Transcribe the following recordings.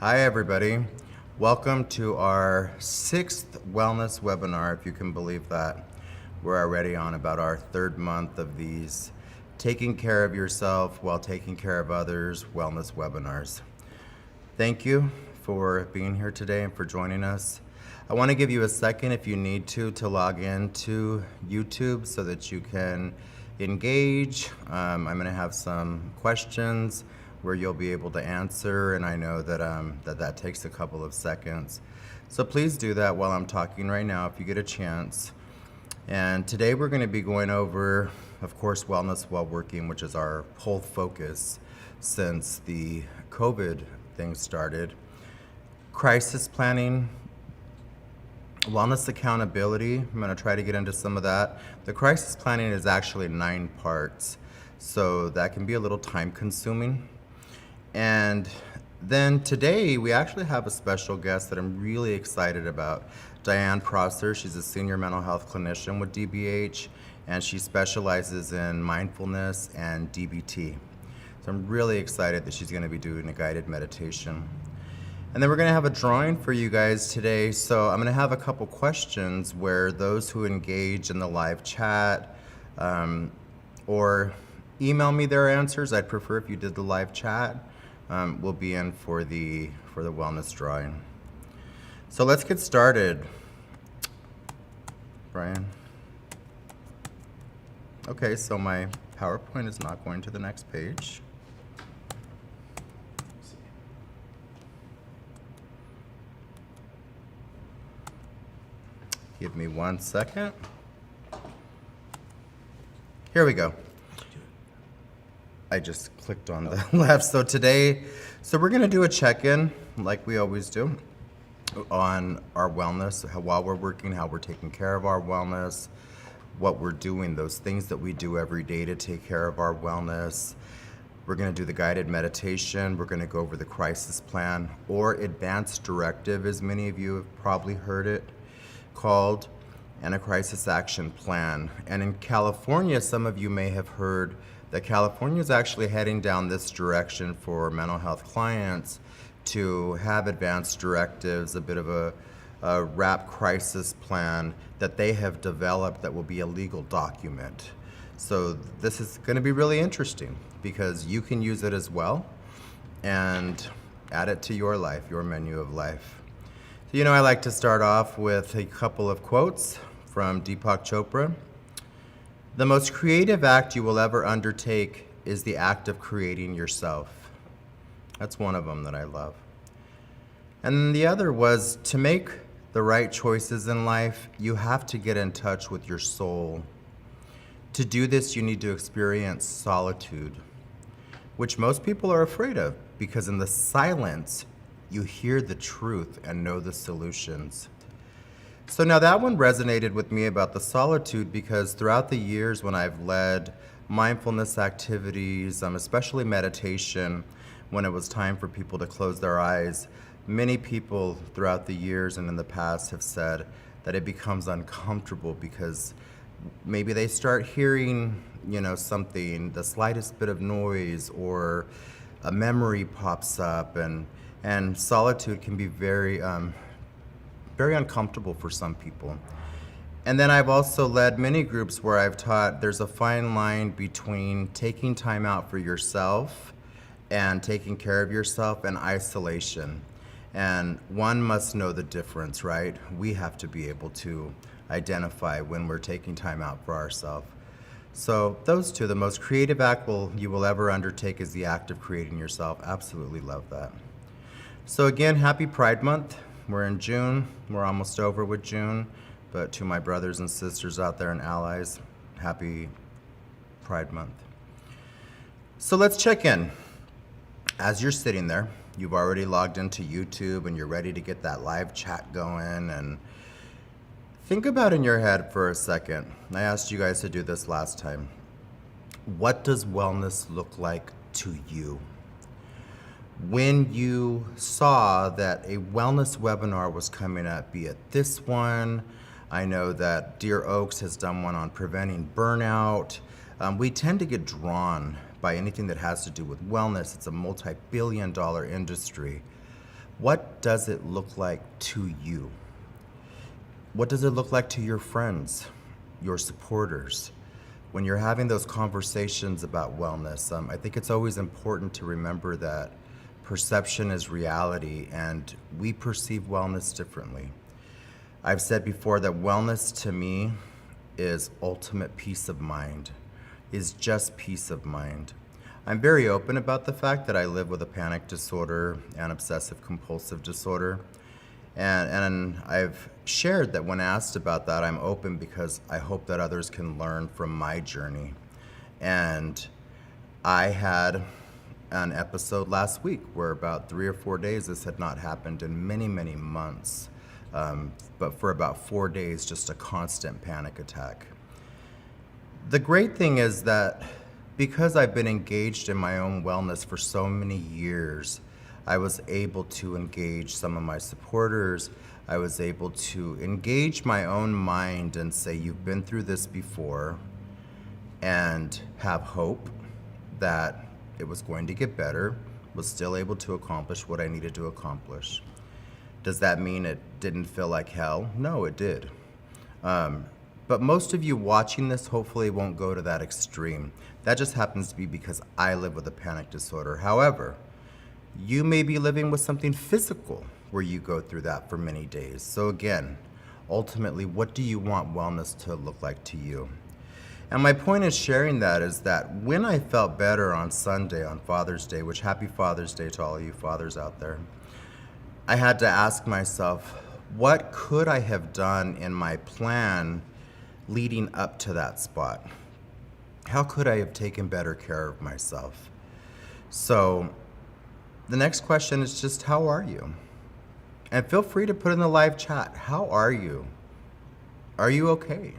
Hi, everybody. Welcome to our 6th wellness webinar, if you can believe that. We're already on about our 3rd month of these taking care of yourself while taking care of others wellness webinars. Thank you for being here today and for joining us. I want to give you a second, if you need to log into YouTube so that you can engage. I'm going to have some questions where you'll be able to answer, and I know that that takes a couple of seconds. So please do that while I'm talking right now if you get a chance. And today we're going to be going over, of course, wellness while working, which is our whole focus since the COVID thing started. Crisis planning, wellness accountability. I'm going to try to get into some of that. The crisis planning is actually 9 parts, so that can be a little time consuming. And then today we actually have a special guest that I'm really excited about. Diane Prosser. She's a senior mental health clinician with DBH, and she specializes in mindfulness and DBT. So I'm really excited that she's going to be doing a guided meditation. And then we're going to have a drawing for you guys today. So I'm going to have a couple questions where those who engage in the live chat or email me their answers, I'd prefer if you did the live chat, will be in for the wellness drawing. So let's get started. Brian. Okay, so my PowerPoint is not going to the next page. Give me 1 second. Here we go. I just clicked on the left. So today, we're gonna do a check-in like we always do on our wellness, while we're working, how we're taking care of our wellness, what we're doing, those things that we do every day to take care of our wellness. We're gonna do the guided meditation. We're gonna go over the crisis plan, or advanced directive, as many of you have probably heard it called, and a crisis action plan. And in California, some of you may have heard that California is actually heading down this direction for mental health clients to have advanced directives, a bit of a wrap crisis plan that they have developed that will be a legal document. So this is going to be really interesting because you can use it as well and add it to your life, your menu of life. So, I like to start off with a couple of quotes from Deepak Chopra. The most creative act you will ever undertake is the act of creating yourself. That's one of them that I love. And the other was, to make the right choices in life, you have to get in touch with your soul. To do this, you need to experience solitude, which most people are afraid of, because in the silence, you hear the truth and know the solutions. So now that one resonated with me about the solitude, because throughout the years when I've led mindfulness activities, especially meditation, when it was time for people to close their eyes, many people throughout the years and in the past have said that it becomes uncomfortable because maybe they start hearing, something, the slightest bit of noise, or a memory pops up, and solitude can be very uncomfortable for some people. And then I've also led many groups where I've taught there's a fine line between taking time out for yourself and taking care of yourself and isolation. And one must know the difference, right? We have to be able to identify when we're taking time out for ourselves. So those two, the most creative act you will ever undertake is the act of creating yourself. Absolutely love that. So again, happy Pride Month. We're in June. We're almost over with June. But to my brothers and sisters out there and allies, happy Pride Month. So let's check in. As you're sitting there, you've already logged into YouTube and you're ready to get that live chat going. And think about in your head for a second. I asked you guys to do this last time. What does wellness look like to you? When you saw that a wellness webinar was coming up, be it this one, I know that Dear Oaks has done one on preventing burnout. We tend to get drawn by anything that has to do with wellness. It's a multi-billion-dollar industry. What does it look like to you? What does it look like to your friends, your supporters? When you're having those conversations about wellness, I think it's always important to remember that perception is reality and we perceive wellness differently. I've said before that wellness to me is ultimate peace of mind, is just peace of mind. I'm very open about the fact that I live with a panic disorder and obsessive compulsive disorder. And I've shared that when asked about that, I'm open because I hope that others can learn from my journey. And I had an episode last week where about 3 or 4 days, this had not happened in many, many months. But for about 4 days, just a constant panic attack. The great thing is that because I've been engaged in my own wellness for so many years, I was able to engage some of my supporters. I was able to engage my own mind and say, you've been through this before, and have hope that it was going to get better, was still able to accomplish what I needed to accomplish. Does that mean it didn't feel like hell? No, it did. But most of you watching this hopefully won't go to that extreme. That just happens to be because I live with a panic disorder. However, you may be living with something physical where you go through that for many days. So again, ultimately, what do you want wellness to look like to you? And my point in sharing that is that when I felt better on Sunday, on Father's Day, which happy Father's Day to all you fathers out there, I had to ask myself, what could I have done in my plan leading up to that spot? How could I have taken better care of myself? So the next question is just, how are you? And feel free to put in the live chat, how are you? Are you okay?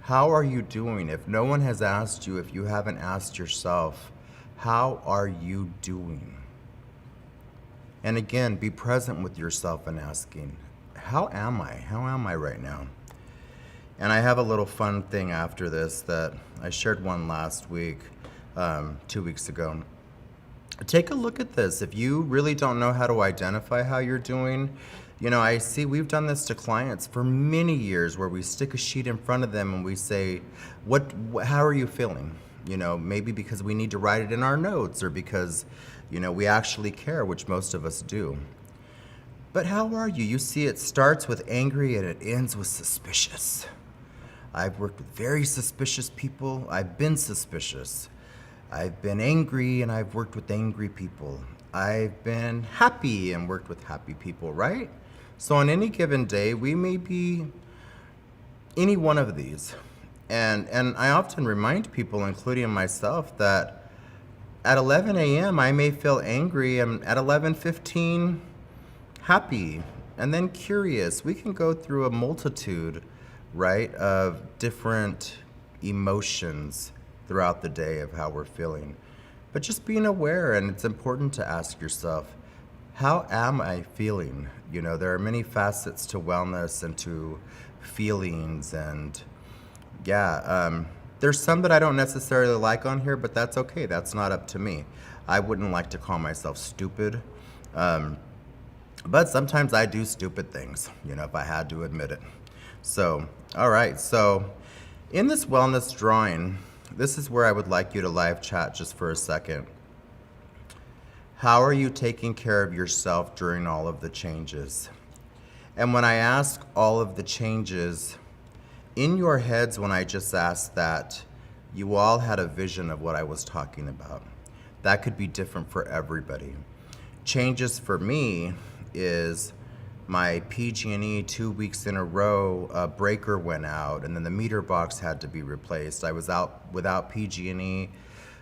How are you doing? If no one has asked you, if you haven't asked yourself, how are you doing? And again, be present with yourself and asking, how am I? How am I right now? And I have a little fun thing after this that I shared one last week, 2 weeks ago. Take a look at this. If you really don't know how to identify how you're doing, I see we've done this to clients for many years where we stick a sheet in front of them and we say, how are you feeling? Maybe because we need to write it in our notes or because, we actually care, which most of us do. But how are you? You see, it starts with angry and it ends with suspicious. I've worked with very suspicious people. I've been suspicious. I've been angry and I've worked with angry people. I've been happy and worked with happy people, right? So on any given day, we may be any one of these. And I often remind people, including myself, that at 11 a.m. I may feel angry and at 11:15 happy and then curious. We can go through a multitude, right, of different emotions throughout the day of how we're feeling. But just being aware, and it's important to ask yourself, how am I feeling? There are many facets to wellness and to feelings, and there's some that I don't necessarily like on here, but that's okay. That's not up to me. I wouldn't like to call myself stupid, but sometimes I do stupid things, if I had to admit it. So, all right. So in this wellness drawing, this is where I would like you to live chat just for a second. How are you taking care of yourself during all of the changes? And when I ask all of the changes, in your heads, when I just asked that, you all had a vision of what I was talking about. That could be different for everybody. Changes for me is my PG&E 2 weeks in a row, a breaker went out and then the meter box had to be replaced. I was out without PG&E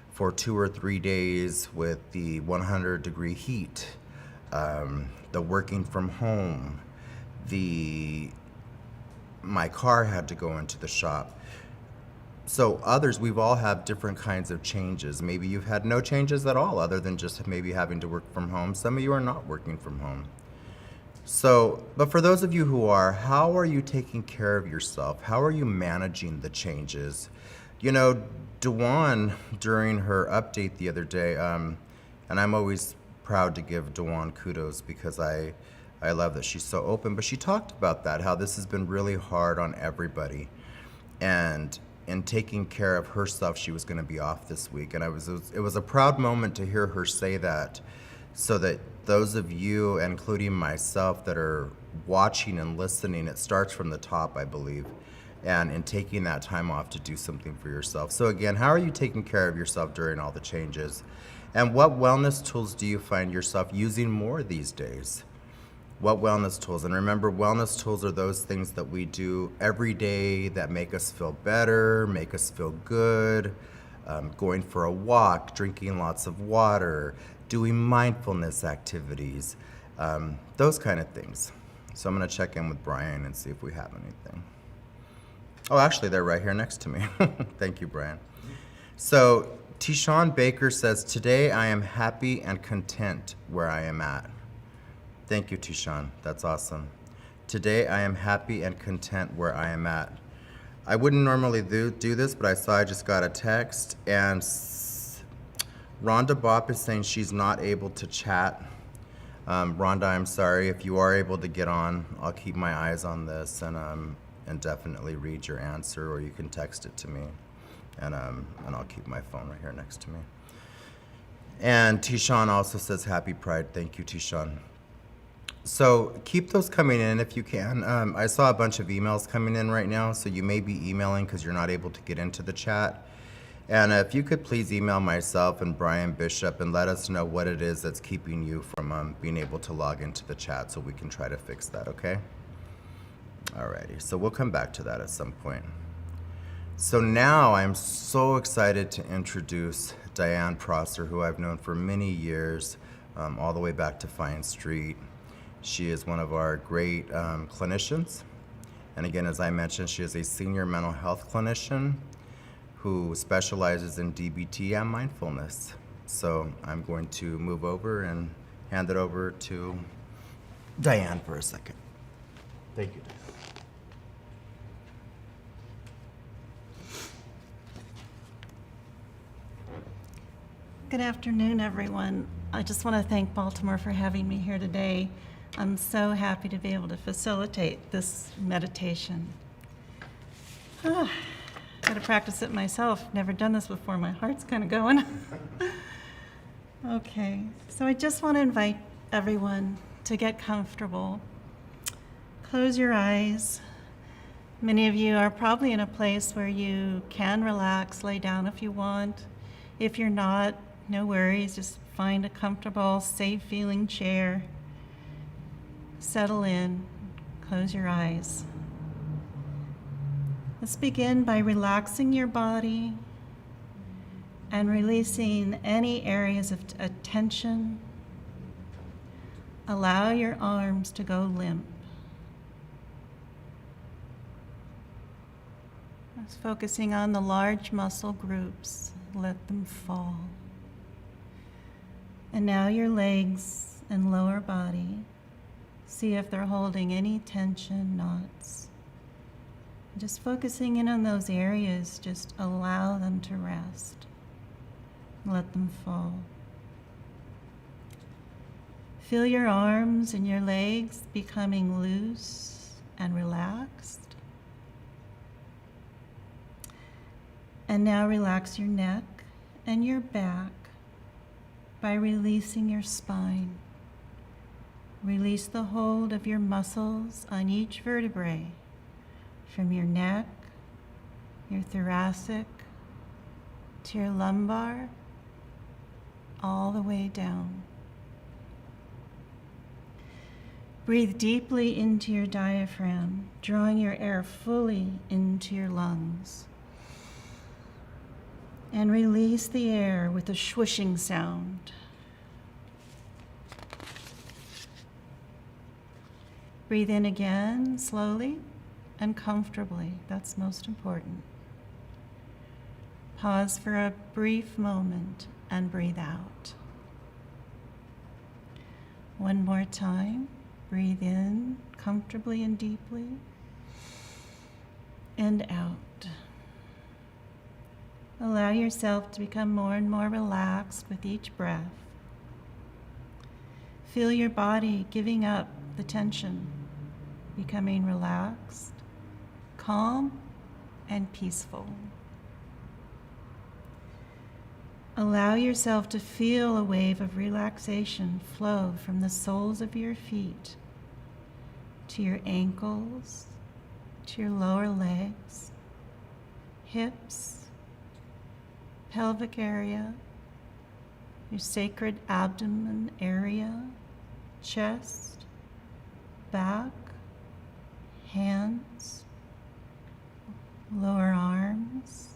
for 2 or 3 days with the 100-degree heat, the working from home, my car had to go into the shop. So others, we've all had different kinds of changes. Maybe you've had no changes at all other than just maybe having to work from home. Some of you are not working from home. So, but for those of you who are, how are you taking care of yourself? How are you managing the changes? Dewan, during her update the other day, and I'm always proud to give Dawn kudos because I love that she's so open. But she talked about that, how this has been really hard on everybody. And in taking care of herself, she was going to be off this week. And it was a proud moment to hear her say that, so that those of you, including myself, that are watching and listening, it starts from the top, I believe, and in taking that time off to do something for yourself. So again, how are you taking care of yourself during all the changes? And what wellness tools do you find yourself using more these days? What wellness tools? And remember, wellness tools are those things that we do every day that make us feel better, make us feel good. Going for a walk, drinking lots of water, doing mindfulness activities, those kind of things. So I'm going to check in with Brian and see if we have anything. Oh, actually, they're right here next to me. Thank you, Brian. So Tishawn Baker says, today I am happy and content where I am at. Thank you, Tishawn. That's awesome. Today I am happy and content where I am at. I wouldn't normally do this, but I saw I just got a text, and Rhonda Bopp is saying she's not able to chat. Rhonda, I'm sorry. If you are able to get on, I'll keep my eyes on this and definitely read your answer, or you can text it to me, and I'll keep my phone right here next to me. And Tishawn also says happy Pride. Thank you, Tishawn. So keep those coming in if you can. I saw a bunch of emails coming in right now, so you may be emailing because you're not able to get into the chat. And if you could please email myself and Brian Bishop and let us know what it is that's keeping you from being able to log into the chat, so we can try to fix that, okay? Alrighty, so we'll come back to that at some point. So now I'm so excited to introduce Diane Prosser, who I've known for many years, all the way back to Fine Street. She is one of our great clinicians. And again, as I mentioned, she is a senior mental health clinician who specializes in DBT and mindfulness. So I'm going to move over and hand it over to Diane for a second. Thank you, Diane. Good afternoon, everyone. I just want to thank Baltimore for having me here today. I'm so happy to be able to facilitate this meditation. Got to practice it myself. Never done this before. My heart's kind of going. Okay, so I just want to invite everyone to get comfortable. Close your eyes. Many of you are probably in a place where you can relax, lay down if you want. If you're not, no worries. Just find a comfortable, safe-feeling chair. Settle in, close your eyes. Let's begin by relaxing your body and releasing any areas of tension. Allow your arms to go limp. Just focusing on the large muscle groups, let them fall. And now your legs and lower body. See if they're holding any tension, knots. Just focusing in on those areas, just allow them to rest. Let them fall. Feel your arms and your legs becoming loose and relaxed. And now relax your neck and your back by releasing your spine. Release the hold of your muscles on each vertebrae, from your neck, your thoracic, to your lumbar, all the way down. Breathe deeply into your diaphragm, drawing your air fully into your lungs. And release the air with a swooshing sound. Breathe in again, slowly and comfortably. That's most important. Pause for a brief moment and breathe out. One more time. Breathe in comfortably and deeply, and out. Allow yourself to become more and more relaxed with each breath. Feel your body giving up the tension, becoming relaxed, calm, and peaceful. Allow yourself to feel a wave of relaxation flow from the soles of your feet to your ankles, to your lower legs, hips, pelvic area, your sacred abdomen area, chest, back, hands, lower arms,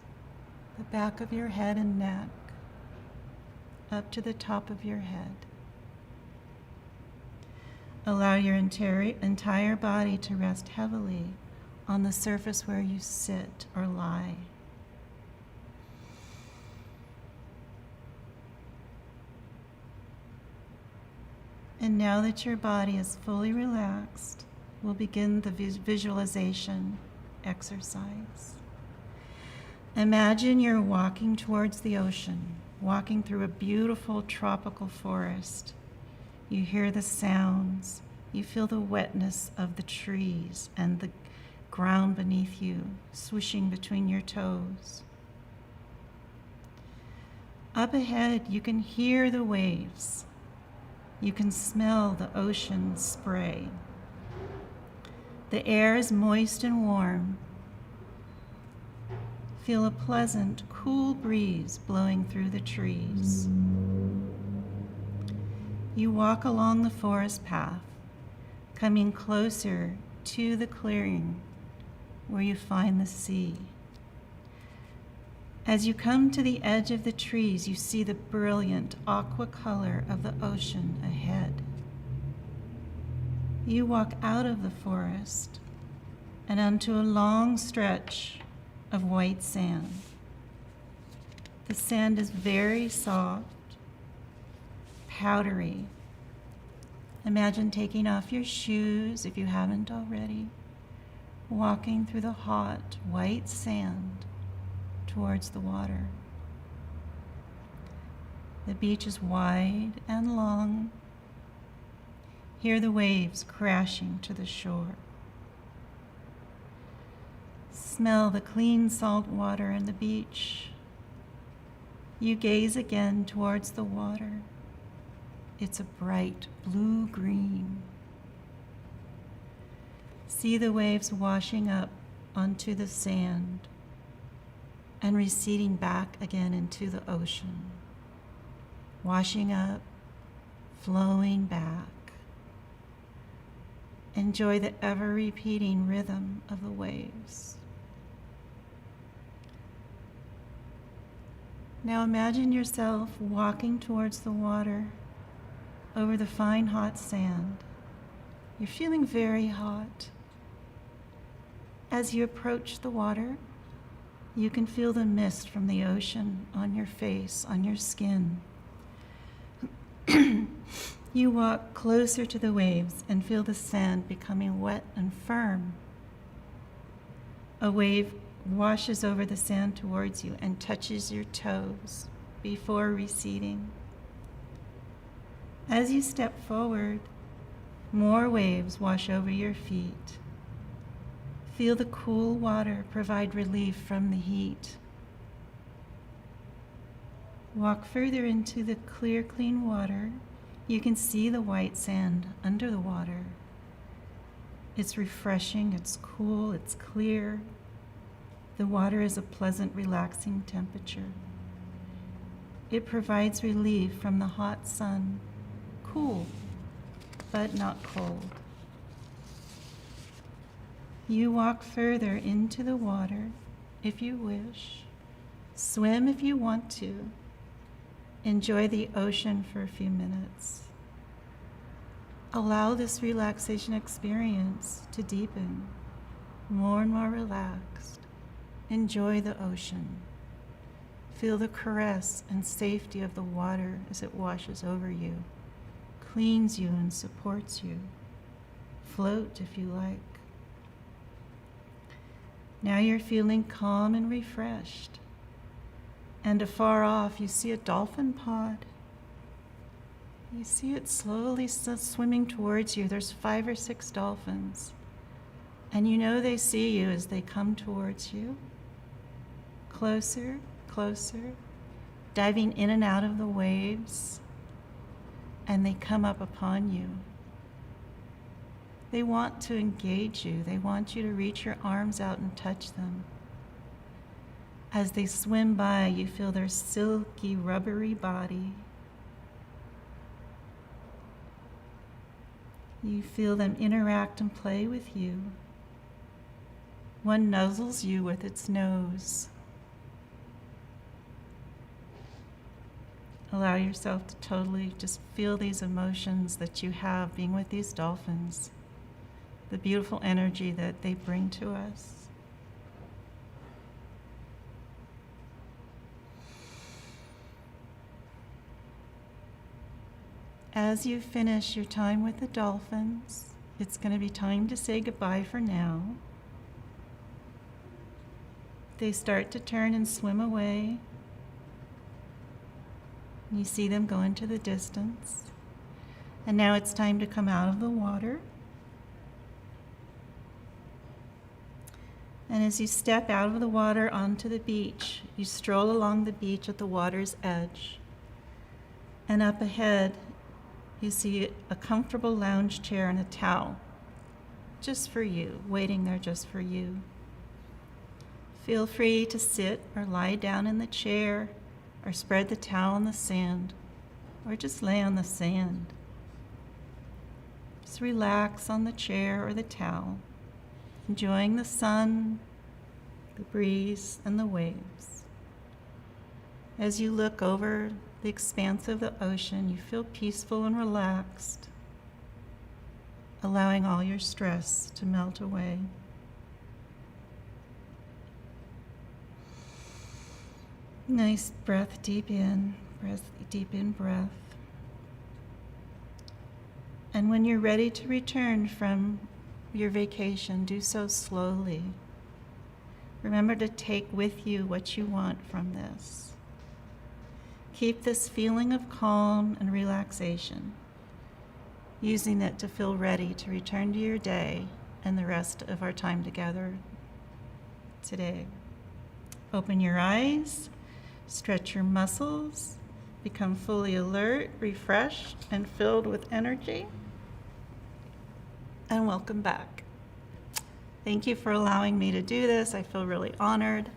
the back of your head and neck, up to the top of your head. Allow your entire body to rest heavily on the surface where you sit or lie. And now that your body is fully relaxed, we'll begin the visualization exercise. Imagine you're walking towards the ocean, walking through a beautiful tropical forest. You hear the sounds, you feel the wetness of the trees and the ground beneath you, swishing between your toes. Up ahead, you can hear the waves. You can smell the ocean spray. The air is moist and warm. Feel a pleasant, cool breeze blowing through the trees. You walk along the forest path, coming closer to the clearing where you find the sea. As you come to the edge of the trees, you see the brilliant aqua color of the ocean ahead. You walk out of the forest and onto a long stretch of white sand. The sand is very soft, powdery. Imagine taking off your shoes if you haven't already, walking through the hot, white sand towards the water. The beach is wide and long. Hear the waves crashing to the shore. Smell the clean salt water in the beach. You gaze again towards the water. It's a bright blue-green. See the waves washing up onto the sand and receding back again into the ocean, washing up, flowing back. Enjoy the ever-repeating rhythm of the waves. Now imagine yourself walking towards the water over the fine hot sand. You're feeling very hot. As you approach the water, you can feel the mist from the ocean on your face, on your skin. You walk closer to the waves and feel the sand becoming wet and firm. A wave washes over the sand towards you and touches your toes before receding. As you step forward, more waves wash over your feet. Feel the cool water provide relief from the heat. Walk further into the clear, clean water. You can see the white sand under the water. It's refreshing, it's cool, it's clear. The water is a pleasant, relaxing temperature. It provides relief from the hot sun, cool, but not cold. You walk further into the water if you wish. Swim if you want to. Enjoy the ocean for a few minutes. Allow this relaxation experience to deepen, more and more relaxed. Enjoy the ocean. Feel the caress and safety of the water as it washes over you, cleans you and supports you. Float if you like. Now you're feeling calm and refreshed. And afar off, you see a dolphin pod. You see it slowly swimming towards you. There's 5 or 6 dolphins. And you know they see you as they come towards you. Closer, closer, diving in and out of the waves. And they come up upon you. They want to engage you. They want you to reach your arms out and touch them. As they swim by, you feel their silky, rubbery body. You feel them interact and play with you. One nuzzles you with its nose. Allow yourself to totally just feel these emotions that you have being with these dolphins, the beautiful energy that they bring to us. As you finish your time with the dolphins, it's going to be time to say goodbye for now. They start to turn and swim away. You see them go into the distance. And now it's time to come out of the water. And as you step out of the water onto the beach, you stroll along the beach at the water's edge. And up ahead, you see a comfortable lounge chair and a towel, just for you, waiting there just for you. Feel free to sit or lie down in the chair, or spread the towel on the sand, or just lay on the sand. Just relax on the chair or the towel, enjoying the sun, the breeze, and the waves. As you look over the expanse of the ocean, you feel peaceful and relaxed, allowing all your stress to melt away. Nice breath deep in, breath. And when you're ready to return from your vacation, do so slowly. Remember to take with you what you want from this. Keep this feeling of calm and relaxation, using it to feel ready to return to your day and the rest of our time together today. Open your eyes, stretch your muscles, become fully alert, refreshed, and filled with energy. And welcome back. Thank you for allowing me to do this. I feel really honored,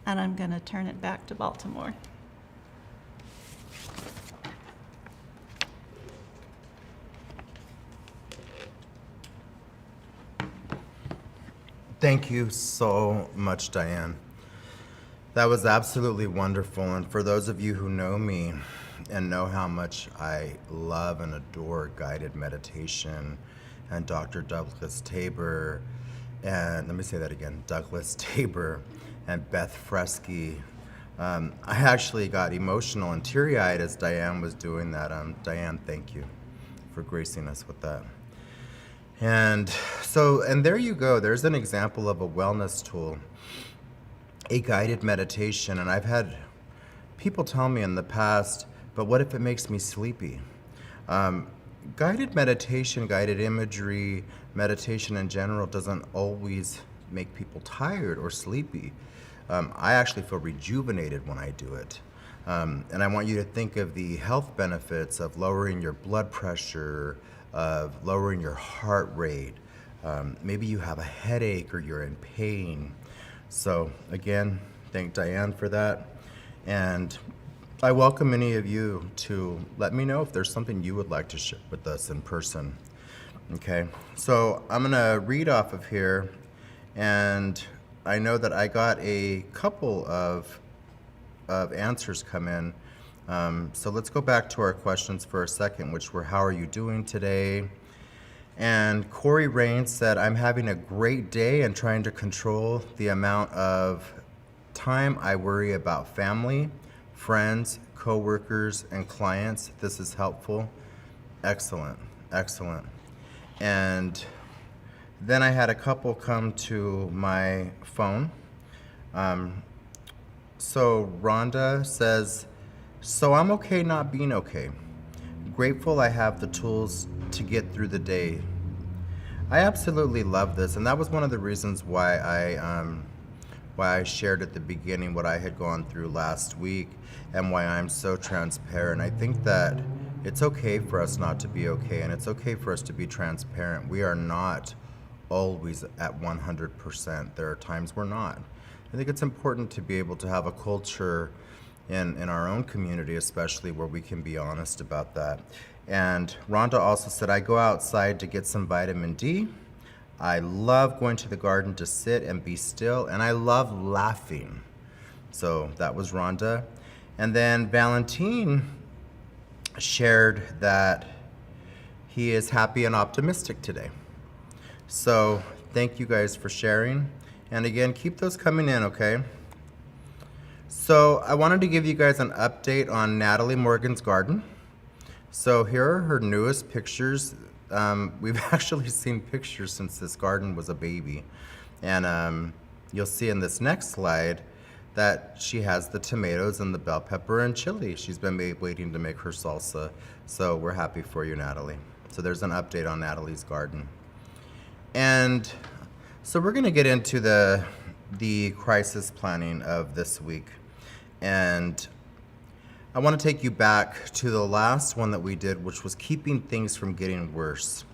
and I'm going to turn it back to Baltimore. Thank you so much, Diane. That was absolutely wonderful. And for those of you who know me and know how much I love and adore guided meditation and Dr. Douglas Tabor, and let me say that again, Douglas Tabor and Beth Fresky, I actually got emotional and teary-eyed as Diane was doing that. Diane, thank you for gracing us with that. And there you go. There's an example of a wellness tool, a guided meditation. And I've had people tell me in the past, but what if it makes me sleepy? Guided meditation, guided imagery, meditation in general doesn't always make people tired or sleepy. I actually feel rejuvenated when I do it. And I want you to think of the health benefits of lowering your blood pressure, of lowering your heart rate. Maybe you have a headache or you're in pain. So again, thank Diane for that. And I welcome any of you to let me know if there's something you would like to share with us in person. Okay, so I'm gonna read off of here, and I know that I got a couple of answers come in. So let's go back to our questions for a second, which were, how are you doing today? And Corey Rains said, I'm having a great day and trying to control the amount of time I worry about family, friends, coworkers, and clients. This is helpful. Excellent, excellent. And then I had a couple come to my phone. So Rhonda says, so I'm okay not being okay. grateful I have the tools to get through the day. I absolutely love this, and that was one of the reasons why I shared at the beginning what I had gone through last week and why I'm so transparent. I think that it's okay for us not to be okay, and it's okay for us to be transparent. We are not always at 100%. There are times we're not. I think it's important to be able to have a culture in our own community, especially, where we can be honest about that. And Rhonda also said, I go outside to get some vitamin D. I love going to the garden to sit and be still, and I love laughing. So that was Rhonda. And then Valentine shared that he is happy and optimistic today. So thank you guys for sharing. And again, keep those coming in, okay? So I wanted to give you guys an update on Natalie Morgan's garden. So here are her newest pictures. We've actually seen pictures since this garden was a baby. And you'll see in this next slide that she has the tomatoes and the bell pepper and chili. She's been waiting to make her salsa. So we're happy for you, Natalie. So there's an update on Natalie's garden. And so we're gonna get into the crisis planning of this week. And I want to take you back to the last one that we did, which was keeping things from getting worse,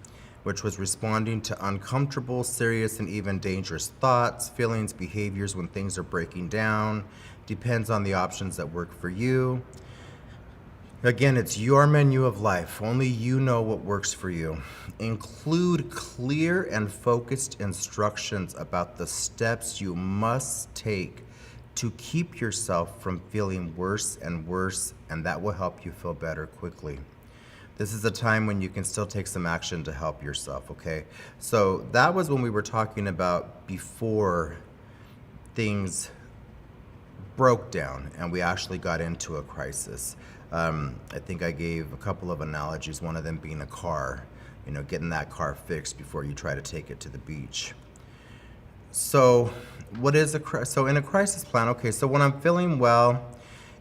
which was responding to uncomfortable, serious, and even dangerous thoughts, feelings, behaviors when things are breaking down. Depends on the options that work for you. Again, it's your menu of life. Only you know what works for you. Include clear and focused instructions about the steps you must take to keep yourself from feeling worse and worse, and that will help you feel better quickly. This is a time when you can still take some action to help yourself, okay? So that was when we were talking about before things broke down and we actually got into a crisis. I think I gave a couple of analogies, one of them being a car, getting that car fixed before you try to take it to the beach. So so in a crisis plan, okay, so when I'm feeling well,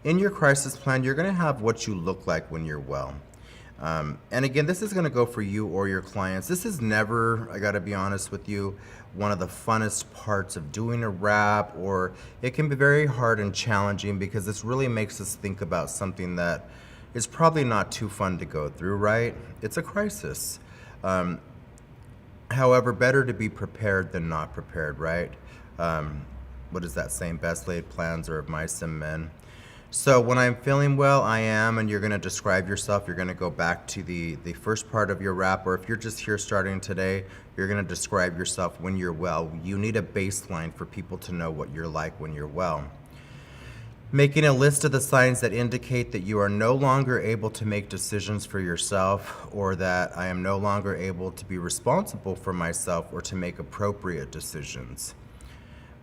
in your crisis plan, you're gonna have what you look like when you're well. And again, this is gonna go for you or your clients. This is never, I gotta be honest with you, one of the funnest parts of doing a wrap, or it can be very hard and challenging because this really makes us think about something that is probably not too fun to go through, right? It's a crisis. However, better to be prepared than not prepared, right? What is that saying? Best laid plans are of mice and men. So when I'm feeling well, I am, and you're gonna describe yourself. You're gonna go back to the first part of your wrap, or if you're just here starting today, you're gonna describe yourself when you're well. You need a baseline for people to know what you're like when you're well. Making a list of the signs that indicate that you are no longer able to make decisions for yourself, or that I am no longer able to be responsible for myself or to make appropriate decisions.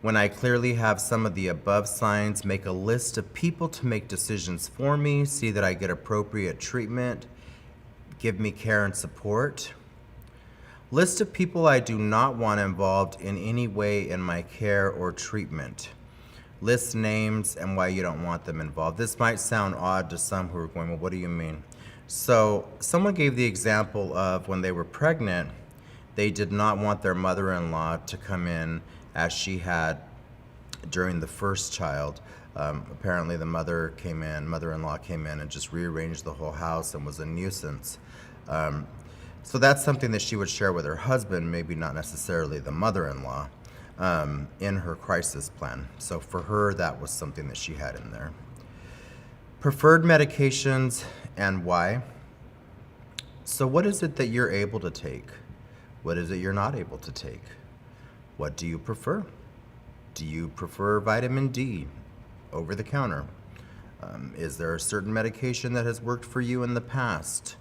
When I clearly have some of the above signs, make a list of people to make decisions for me, see that I get appropriate treatment, give me care and support. List of people I do not want involved in any way in my care or treatment. List names and why you don't want them involved. This might sound odd to some who are going, well, what do you mean? So someone gave the example of when they were pregnant, they did not want their mother-in-law to come in as she had during the first child. Apparently the mother-in-law came in and just rearranged the whole house and was a nuisance. So that's something that she would share with her husband, maybe not necessarily the mother-in-law, in her crisis plan. So for her, that was something that she had in there. Preferred medications and why. So what is it that you're able to take? What is it you're not able to take? What do you prefer? Do you prefer vitamin D over the counter? Is there a certain medication that has worked for you in the past?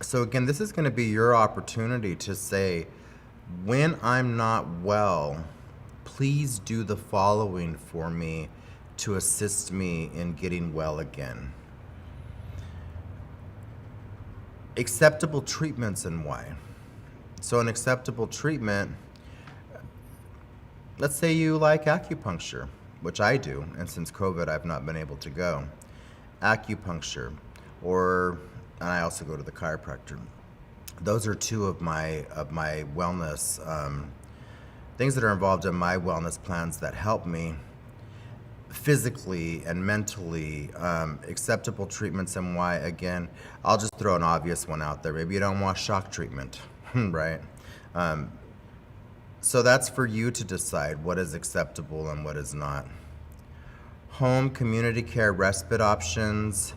So again, this is going to be your opportunity to say, when I'm not well, please do the following for me to assist me in getting well again. Acceptable treatments and why. So an acceptable treatment, let's say you like acupuncture, which I do, and since COVID I've not been able to go. Acupuncture. and I also go to the chiropractor. Those are two of my wellness things that are involved in my wellness plans that help me physically and mentally. Acceptable treatments and why. Again, I'll just throw an obvious one out there. Maybe you don't want shock treatment, right? So that's for you to decide what is acceptable and what is not. Home, community care, respite options,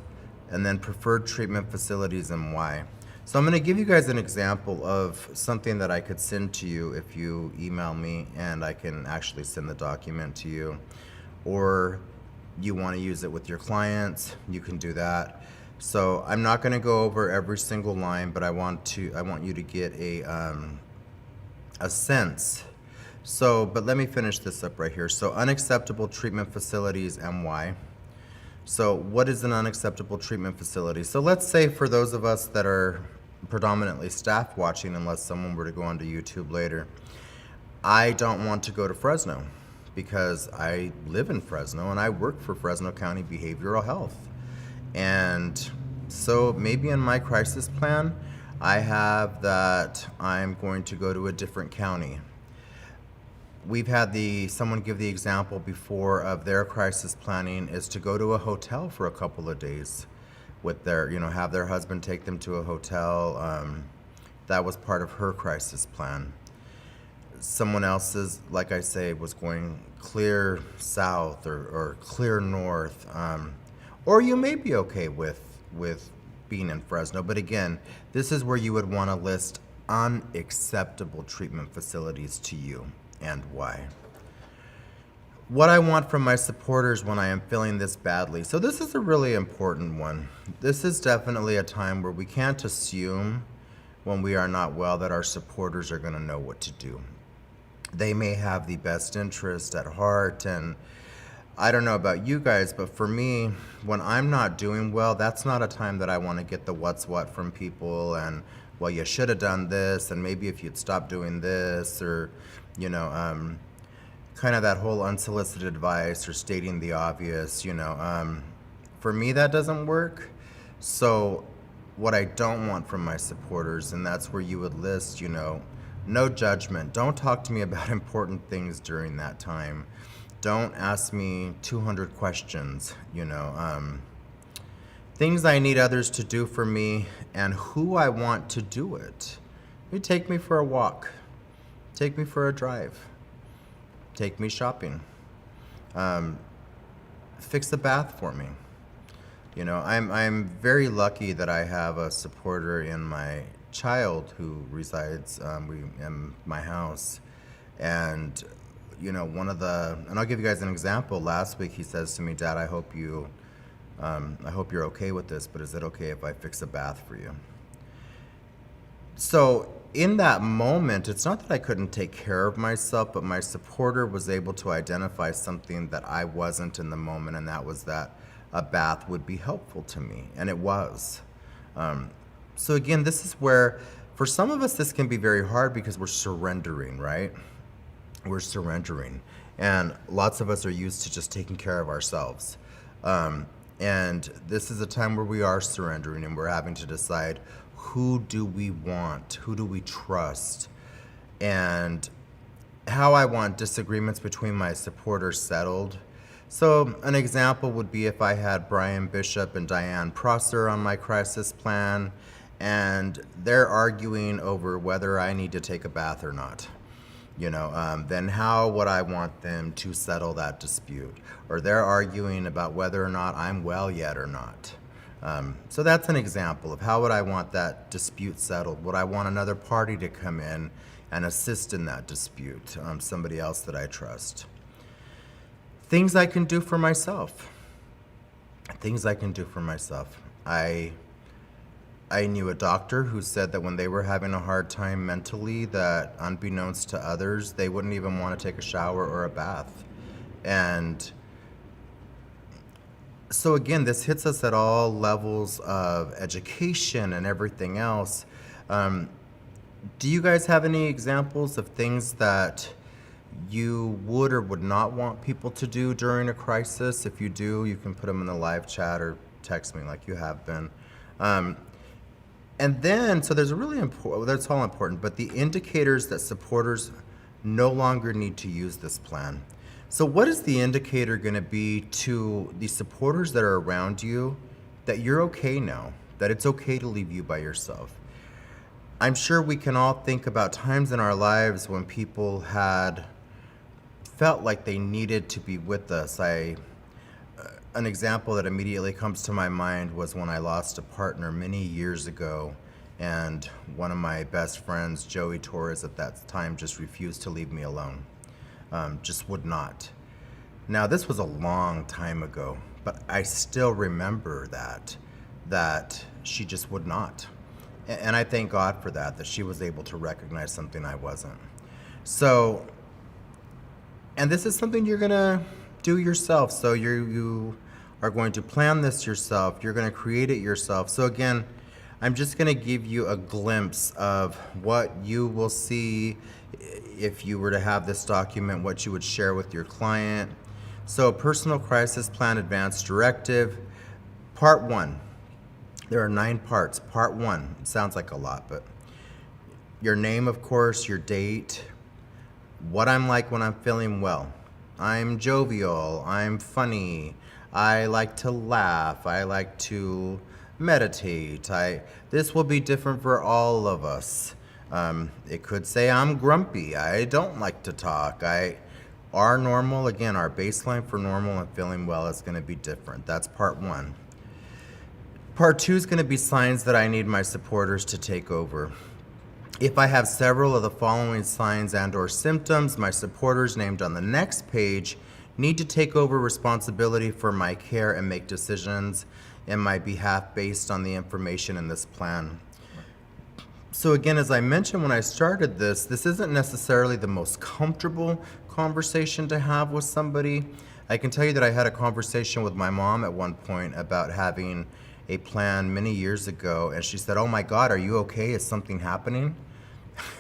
and then preferred treatment facilities and why. So I'm going to give you guys an example of something that I could send to you if you email me, and I can actually send the document to you. Or you want to use it with your clients, you can do that. So I'm not going to go over every single line, but I want you to get a sense. So, but let me finish this up right here. So unacceptable treatment facilities and why. So what is an unacceptable treatment facility? So let's say for those of us that are predominantly staff watching, unless someone were to go onto YouTube later, I don't want to go to Fresno because I live in Fresno and I work for Fresno County Behavioral Health. And so maybe in my crisis plan, I have that I'm going to go to a different county. We've had someone give the example before of their crisis planning is to go to a hotel for a couple of days with have their husband take them to a hotel. That was part of her crisis plan. Someone else's, like I say, was going clear south or clear north. Or you may be okay with being in Fresno, but again, this is where you would want to list unacceptable treatment facilities to you and why. What I want from my supporters when I am feeling this badly. So this is a really important one. This is definitely a time where we can't assume when we are not well that our supporters are going to know what to do. They may have the best interest at heart, and I don't know about you guys, but for me, when I'm not doing well, that's not a time that I want to get the what's what from people and, well, you should have done this, and maybe if you'd stop doing this, or, kind of that whole unsolicited advice or stating the obvious, for me, that doesn't work. So what I don't want from my supporters, and that's where you would list, no judgment. Don't talk to me about important things during that time. Don't ask me 200 questions, things I need others to do for me and who I want to do it. You take me for a walk. Take me for a drive. Take me shopping. Fix the bath for me. I'm very lucky that I have a supporter in my child who resides in my house. And and I'll give you guys an example. Last week he says to me, "Dad, I hope you're okay with this, but is it okay if I fix a bath for you?" So in that moment, it's not that I couldn't take care of myself, but my supporter was able to identify something that I wasn't in the moment, and that was that a bath would be helpful to me, and it was. So again, this is where, for some of us, this can be very hard because we're surrendering, right? We're surrendering. And lots of us are used to just taking care of ourselves. And this is a time where we are surrendering and we're having to decide, who do we want? Who do we trust? And how I want disagreements between my supporters settled. So an example would be if I had Brian Bishop and Diane Prosser on my crisis plan, and they're arguing over whether I need to take a bath or not. Then how would I want them to settle that dispute? Or they're arguing about whether or not I'm well yet or not. So that's an example of how would I want that dispute settled? Would I want another party to come in and assist in that dispute? Somebody else that I trust. Things I can do for myself. Things I can do for myself. I knew a doctor who said that when they were having a hard time mentally, that unbeknownst to others, they wouldn't even want to take a shower or a bath. And so again, this hits us at all levels of education and everything else. Do you guys have any examples of things that you would or would not want people to do during a crisis? If you do, you can put them in the live chat or text me like you have been. And then, so there's a really important, that's all important, but the indicators that supporters no longer need to use this plan. So what is the indicator going to be to the supporters that are around you that you're okay now, that it's okay to leave you by yourself? I'm sure we can all think about times in our lives when people had felt like they needed to be with us. An example that immediately comes to my mind was when I lost a partner many years ago, and one of my best friends, Joey Torres, at that time just refused to leave me alone. Just would not. Now, this was a long time ago, but I still remember that she just would not. And I thank God for that she was able to recognize something I wasn't. So, and this is something you're gonna do yourself. So you are going to plan this yourself. You're gonna create it yourself. So again, I'm just gonna give you a glimpse of what you will see if you were to have this document, what you would share with your client. So Personal Crisis Plan Advanced Directive, Part 1. There are 9 parts. Part 1, it sounds like a lot, but your name, of course, your date, what I'm like when I'm feeling well. I'm jovial, I'm funny, I like to laugh, I like to meditate. This will be different for all of us. It could say I'm grumpy, I don't like to talk. Our normal, again, our baseline for normal and feeling well is going to be different. That's part 1. Part 2 is going to be signs that I need my supporters to take over. If I have several of the following signs and or symptoms, my supporters named on the next page need to take over responsibility for my care and make decisions in my behalf based on the information in this plan. So again, as I mentioned when I started this isn't necessarily the most comfortable conversation to have with somebody. I can tell you that I had a conversation with my mom at one point about having a plan many years ago, and she said, "Oh my God, are you okay? Is something happening?"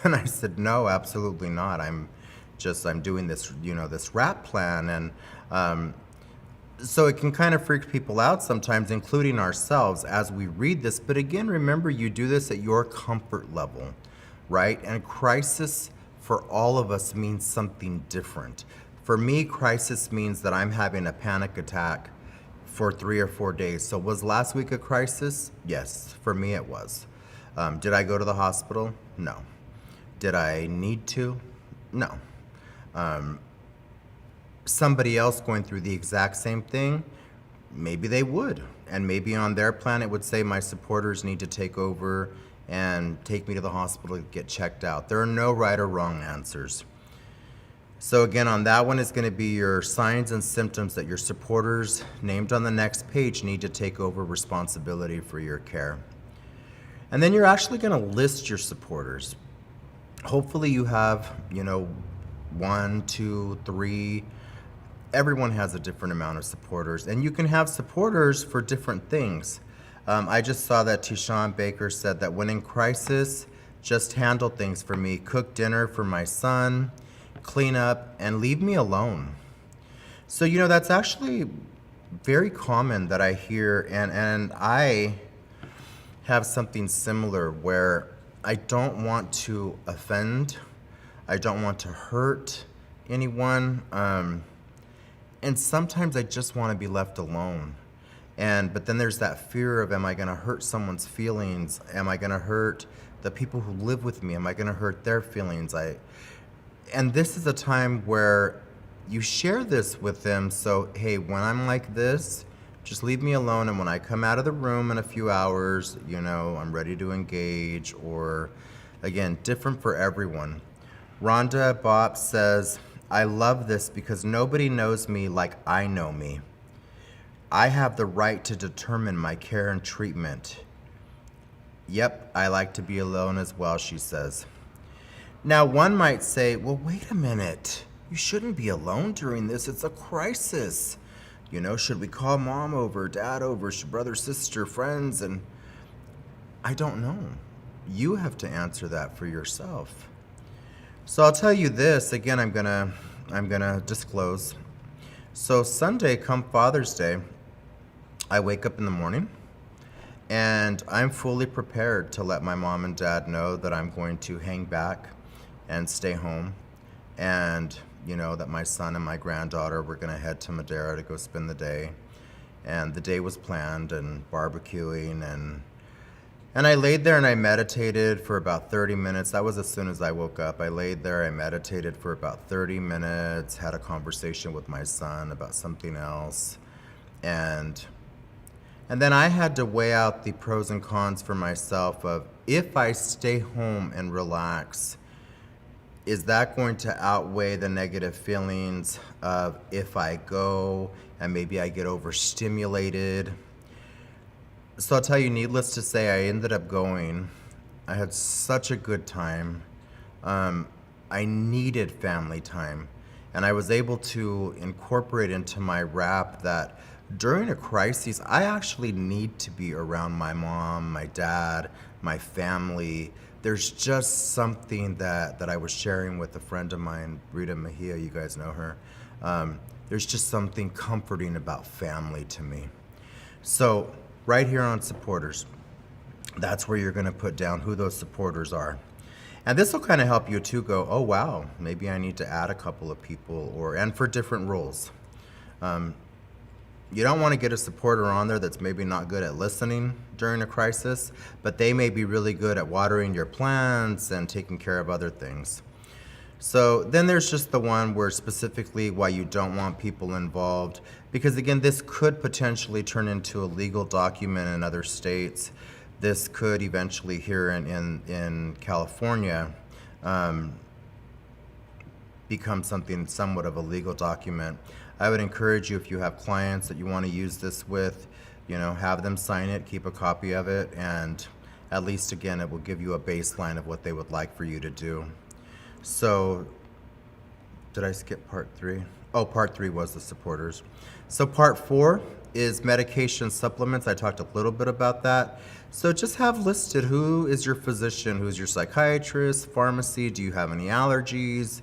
And I said, "No, absolutely not. I'm doing this, this rap plan." And so it can kind of freak people out sometimes, including ourselves, as we read this. But again, remember, you do this at your comfort level, right? And crisis for all of us means something different. For me, crisis means that I'm having a panic attack for 3 or 4 days. So was last week a crisis? Yes, for me it was. Did I go to the hospital? No. Did I need to? No. Somebody else going through the exact same thing, maybe they would. And maybe on their plan it would say my supporters need to take over and take me to the hospital to get checked out. There are no right or wrong answers. So again, on that one is going to be your signs and symptoms that your supporters named on the next page need to take over responsibility for your care. And then you're actually going to list your supporters. Hopefully you have, 1, 2, 3. Everyone has a different amount of supporters, and you can have supporters for different things. I just saw that Tishawn Baker said that when in crisis, just handle things for me. Cook dinner for my son, clean up, and leave me alone. So, that's actually very common that I hear, and I have something similar where I don't want to offend, I don't want to hurt anyone, and sometimes I just want to be left alone. But then there's that fear of, am I going to hurt someone's feelings? Am I going to hurt the people who live with me? Am I going to hurt their feelings? And this is a time where you share this with them. So, hey, when I'm like this, just leave me alone. And when I come out of the room in a few hours, I'm ready to engage. Or, again, different for everyone. Rhonda Bopp says, I love this because nobody knows me like I know me. I have the right to determine my care and treatment. Yep, I like to be alone as well, she says. Now, one might say, well, wait a minute. You shouldn't be alone during this. It's a crisis. Should we call mom over, dad over, brother, sister, friends? And I don't know. You have to answer that for yourself. So I'll tell you this. Again, I'm gonna disclose. So Sunday, come Father's Day, I wake up in the morning And I'm fully prepared to let my mom and dad know that I'm going to hang back and stay home. And, that my son and my granddaughter were going to head to Madera to go spend the day. And the day was planned and barbecuing. And I laid there and I meditated for about 30 minutes. That was as soon as I woke up. I laid there, I meditated for about 30 minutes, had a conversation with my son about something else. And then I had to weigh out the pros and cons for myself of, if I stay home and relax, is that going to outweigh the negative feelings of if I go and maybe I get overstimulated? So I'll tell you, needless to say, I ended up going. I had such a good time. I needed family time. And I was able to incorporate into my rap that during a crisis, I actually need to be around my mom, my dad, my family. There's just something that I was sharing with a friend of mine, Rita Mejia, you guys know her. There's just something comforting about family to me. So right here on supporters, that's where you're gonna put down who those supporters are. And this will kind of help you to go, oh wow, maybe I need to add a couple of people, and for different roles. You don't want to get a supporter on there that's maybe not good at listening during a crisis, but they may be really good at watering your plants and taking care of other things. So then there's just the one where specifically why you don't want people involved, because again, this could potentially turn into a legal document in other states. This could eventually here in California become something somewhat of a legal document. I would encourage you, if you have clients that you want to use this with, have them sign it, keep a copy of it, and at least again, it will give you a baseline of what they would like for you to do. So, did I skip part 3? Oh, part 3 was the supporters. So part 4 is medication supplements. I talked a little bit about that. So just have listed who is your physician, who's your psychiatrist, pharmacy, do you have any allergies,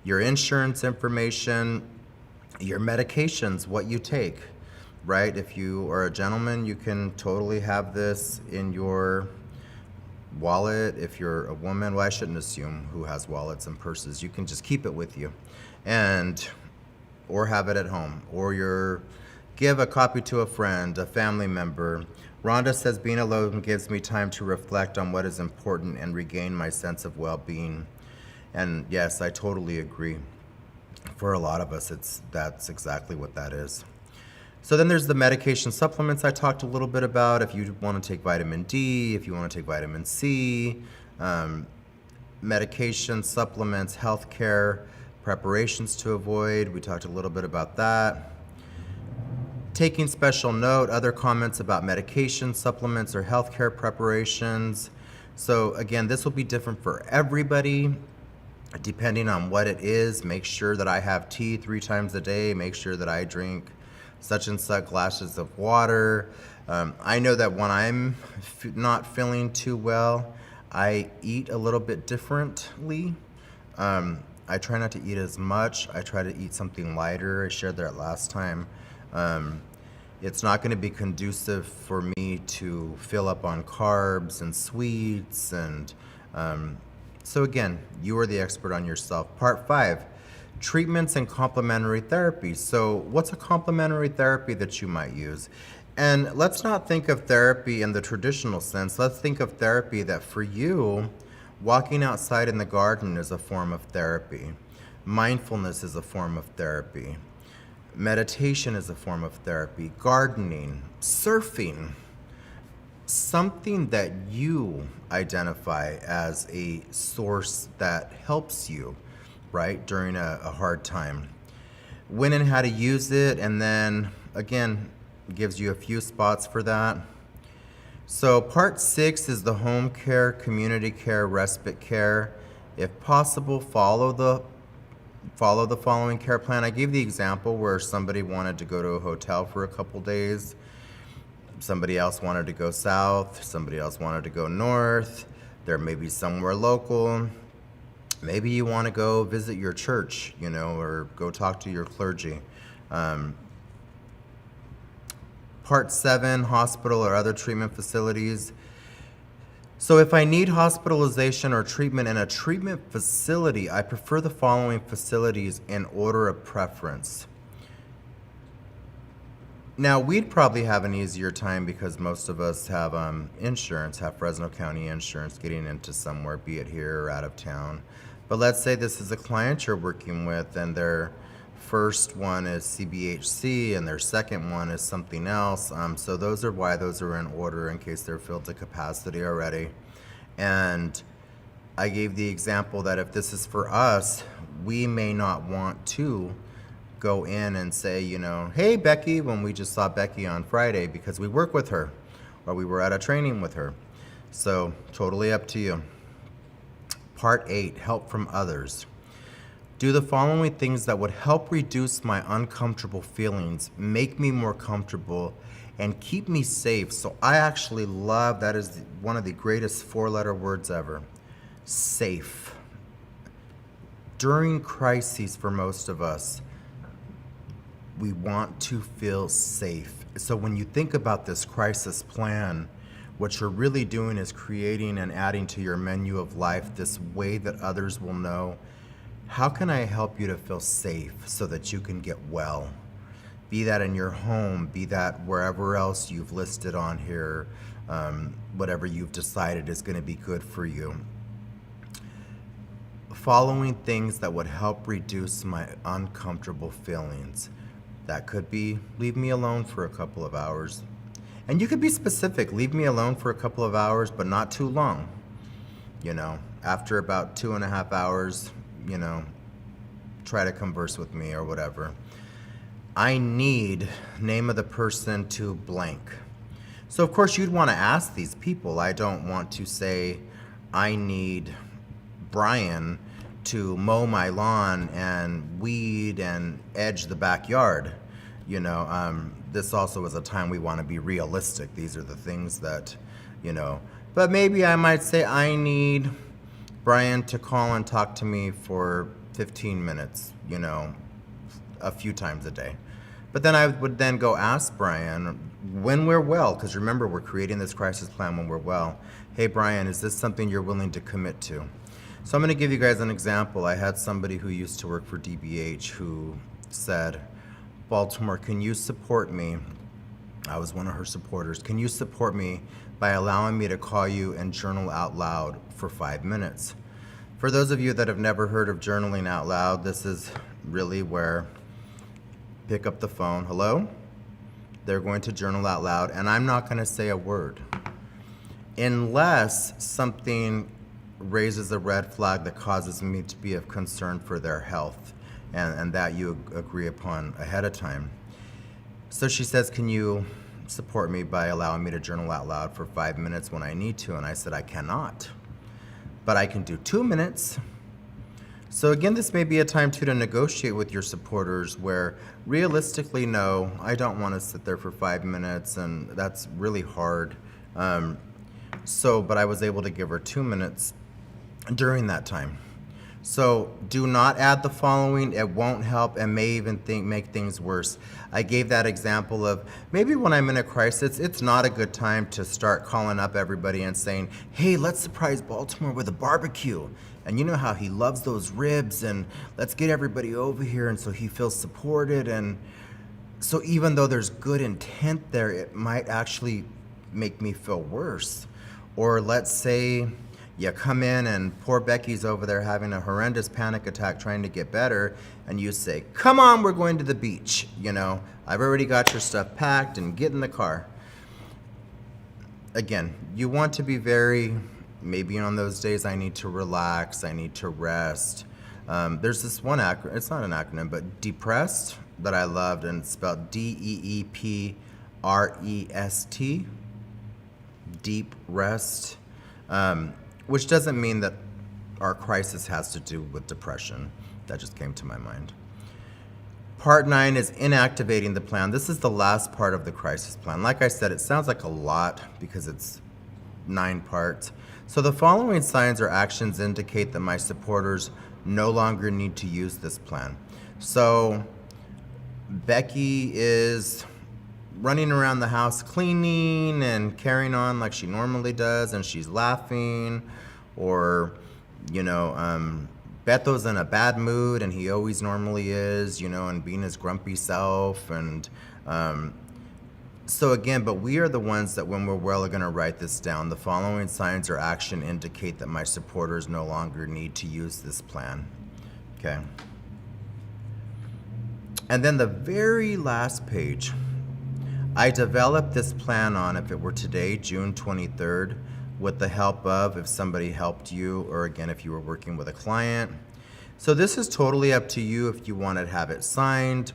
your insurance information, your medications, what you take, right? If you are a gentleman, you can totally have this in your wallet. If you're a woman, well, I shouldn't assume who has wallets and purses. You can just keep it with you, or have it at home, or give a copy to a friend, a family member. Rhonda says, being alone gives me time to reflect on what is important and regain my sense of well-being. And yes, I totally agree. For a lot of us, that's exactly what that is. So then there's the medication supplements I talked a little bit about. If you want to take vitamin D, if you want to take vitamin C, medication supplements, healthcare, preparations to avoid. We talked a little bit about that. Taking special note, other comments about medication supplements or healthcare preparations. So again, this will be different for everybody. Depending on what it is, make sure that I have tea 3 times a day. Make sure that I drink such and such glasses of water. I know that when I'm not feeling too well, I eat a little bit differently. I try not to eat as much. I try to eat something lighter. I shared that last time. It's not going to be conducive for me to fill up on carbs and sweets and so again, you are the expert on yourself. Part 5, treatments and complementary therapy. So what's a complementary therapy that you might use? And let's not think of therapy in the traditional sense. Let's think of therapy that for you, walking outside in the garden is a form of therapy. Mindfulness is a form of therapy. Meditation is a form of therapy. Gardening, surfing, something that you identify as a source that helps you, right, during a hard time. When and how to use it, and then again, gives you a few spots for that. So part 6 is the home care, community care, respite care. If possible, follow the following care plan. I gave the example where somebody wanted to go to a hotel for a couple days. Somebody else wanted to go south, somebody else wanted to go north. There may be somewhere local. Maybe you want to go visit your church, or go talk to your clergy. Part 7, hospital or other treatment facilities. So if I need hospitalization or treatment in a treatment facility, I prefer the following facilities in order of preference. Now, we'd probably have an easier time because most of us have insurance, have Fresno County insurance getting into somewhere, be it here or out of town. But let's say this is a client you're working with and their first one is CBHC and their second one is something else. So those are why those are in order in case they're filled to capacity already. And I gave the example that if this is for us, we may not want to go in and say, you know, hey, Becky, when we just saw Becky on Friday because we work with her or we were at a training with her. So totally up to you. Part 8, help from others. Do the following things that would help reduce my uncomfortable feelings, make me more comfortable, and keep me safe. So I actually love, that is one of the greatest 4-letter words ever, safe. During crises for most of us, we want to feel safe. So when you think about this crisis plan, what you're really doing is creating and adding to your menu of life this way that others will know, how can I help you to feel safe so that you can get well? Be that in your home, be that wherever else you've listed on here, whatever you've decided is going to be good for you. Following things that would help reduce my uncomfortable feelings. That could be leave me alone for a couple of hours. And you could be specific, leave me alone for a couple of hours, but not too long. You know, after about 2.5 hours, you know, try to converse with me or whatever. I need name of the person to blank. So of course you'd want to ask these people. I don't want to say, I need Brian to mow my lawn and weed and edge the backyard. You know, this also is a time we want to be realistic. These are the things that, you know, but maybe I might say I need Brian to call and talk to me for 15 minutes, you know, a few times a day. But then I would then go ask Brian when we're well, because remember, we're creating this crisis plan when we're well. Hey, Brian, is this something you're willing to commit to? So I'm going to give you guys an example. I had somebody who used to work for DBH who said, Baltimore, can you support me? I was one of her supporters. Can you support me by allowing me to call you and journal out loud for 5 minutes? For those of you that have never heard of journaling out loud, this is really where pick up the phone. Hello? They're going to journal out loud, and I'm not going to say a word unless something raises a red flag that causes me to be of concern for their health, and that you agree upon ahead of time. So she says, can you support me by allowing me to journal out loud for 5 minutes when I need to? And I said, I cannot, but I can do 2 minutes. So again, this may be a time too to negotiate with your supporters where realistically, no, I don't want to sit there for 5 minutes, and that's really hard. But I was able to give her 2 minutes during that time. So do not add the following. It won't help and may even make things worse. I gave that example of maybe when I'm in a crisis, it's not a good time to start calling up everybody and saying, hey, let's surprise Baltimore with a barbecue. And you know how he loves those ribs, and let's get everybody over here and so he feels supported. And so even though there's good intent there, it might actually make me feel worse. Or let's say you come in and poor Becky's over there having a horrendous panic attack trying to get better, and you say, come on, we're going to the beach. You know, I've already got your stuff packed, and get in the car. Again, you want to be very, maybe on those days I need to relax, I need to rest. There's this one acronym, it's not an acronym, but depressed that I loved, and it's spelled DEEPREST, deep rest. Which doesn't mean that our crisis has to do with depression. That just came to my mind. Part 9 is inactivating the plan. This is the last part of the crisis plan. Like I said, it sounds like a lot because it's 9 parts. So the following signs or actions indicate that my supporters no longer need to use this plan. So Becky is running around the house cleaning and carrying on like she normally does, and she's laughing, or, you know, Beto's in a bad mood, and he always normally is, you know, and being his grumpy self. And so again, but we are the ones that when we're well are going to write this down. The following signs or action indicate that my supporters no longer need to use this plan. Okay. And then the very last page, I developed this plan on, if it were today, June 23rd, with the help of, if somebody helped you, or again, if you were working with a client. So this is totally up to you if you want to have it signed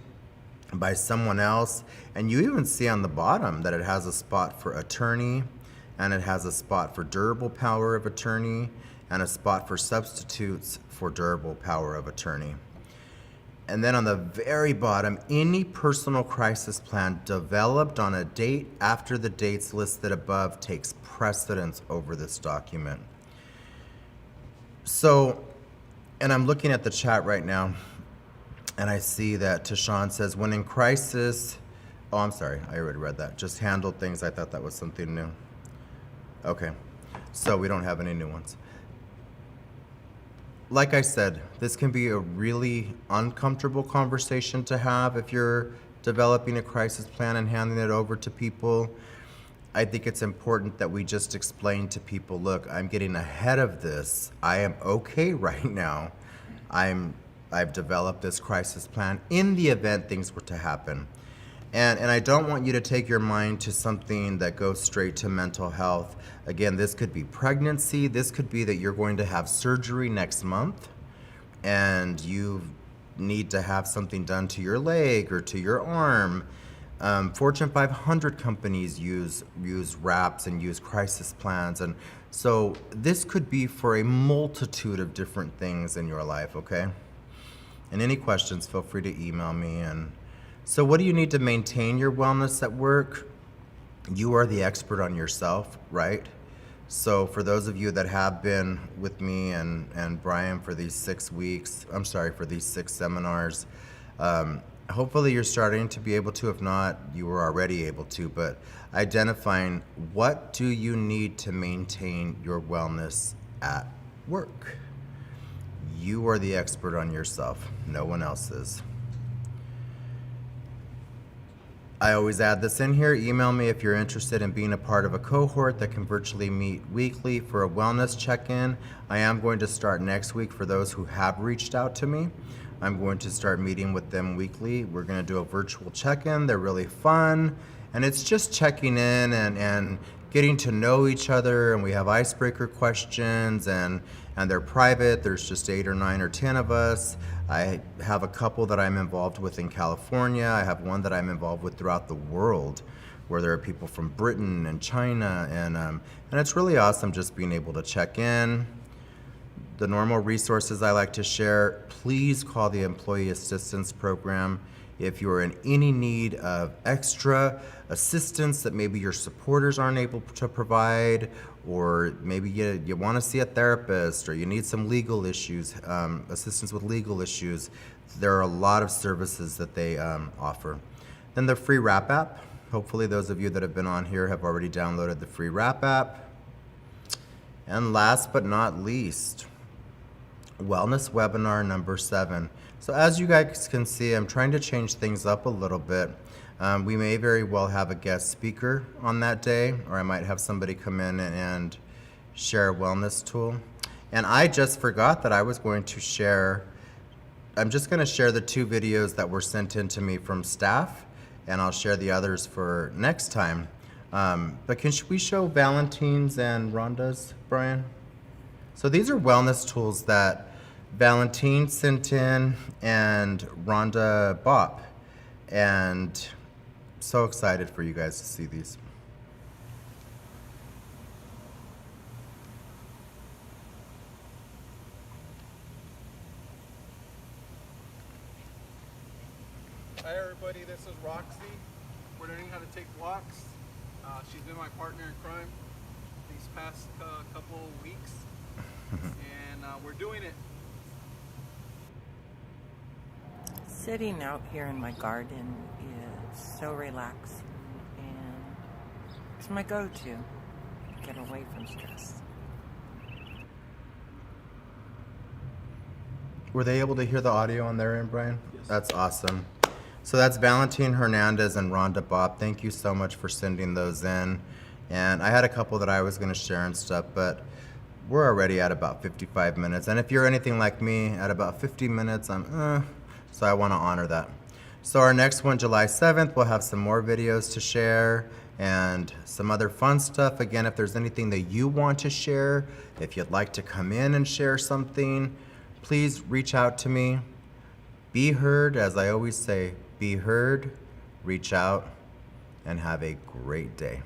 by someone else. And you even see on the bottom that it has a spot for attorney, and it has a spot for durable power of attorney, and a spot for substitutes for durable power of attorney. And then on the very bottom, any personal crisis plan developed on a date after the dates listed above takes precedence over this document. So, and I'm looking at the chat right now, and I see that Tashawn says, when in crisis, oh, I'm sorry, I already read that. Just handle things. I thought that was something new. Okay, so we don't have any new ones. Like I said, this can be a really uncomfortable conversation to have if you're developing a crisis plan and handing it over to people. I think it's important that we just explain to people, look, I'm getting ahead of this. I am okay right now. I've developed this crisis plan in the event things were to happen. And I don't want you to take your mind to something that goes straight to mental health. Again, this could be pregnancy. This could be that you're going to have surgery next month and you need to have something done to your leg or to your arm. Fortune 500 companies use RAPs and use crisis plans. And so this could be for a multitude of different things in your life, okay? And any questions, feel free to email me. And so what do you need to maintain your wellness at work? You are the expert on yourself, right? So for those of you that have been with me and Brian for these 6 weeks, I'm sorry, for these 6 seminars, hopefully you're starting to be able to, if not, you were already able to, but identifying what do you need to maintain your wellness at work? You are the expert on yourself, no one else is. I always add this in here. Email me if you're interested in being a part of a cohort that can virtually meet weekly for a wellness check-in. I am going to start next week for those who have reached out to me. I'm going to start meeting with them weekly. We're going to do a virtual check-in. They're really fun. And it's just checking in and getting to know each other. And we have icebreaker questions, and they're private. There's just 8 or 9 or 10 of us. I have a couple that I'm involved with in California. I have one that I'm involved with throughout the world, where there are people from Britain and China, and it's really awesome just being able to check in. The normal resources I like to share, please call the Employee Assistance Program if you're in any need of extra assistance that maybe your supporters aren't able to provide, or maybe you want to see a therapist, or you need some legal issues, assistance with legal issues. There are a lot of services that they offer. Then the free RAP app. Hopefully those of you that have been on here have already downloaded the free RAP app. And last but not least, wellness webinar number 7. So as you guys can see, I'm trying to change things up a little bit. We may very well have a guest speaker on that day, or I might have somebody come in and share a wellness tool. And I just forgot that I was going to share, I'm just going to share the 2 videos that were sent in to me from staff, and I'll share the others for next time. But should we show Valentine's and Rhonda's, Brian? So these are wellness tools that Valentine sent in and Rhonda bought. And so excited for you guys to see these. Hi everybody, this is Roxy. We're learning how to take walks. She's been my partner in crime these past couple weeks, and we're doing it. Sitting out here in my garden is so relaxing. It's my go-to. Get away from stress. Were they able to hear the audio on their end, Brian? Yes. That's awesome. So that's Valentine Hernandez and Rhonda Bob. Thank you so much for sending those in. And I had a couple that I was going to share and stuff, but we're already at about 55 minutes. And if you're anything like me, at about 50 minutes, so I want to honor that. So our next one, July 7th, we'll have some more videos to share and some other fun stuff. Again, if there's anything that you want to share, if you'd like to come in and share something, please reach out to me. Be heard, as I always say, be heard, reach out, and have a great day.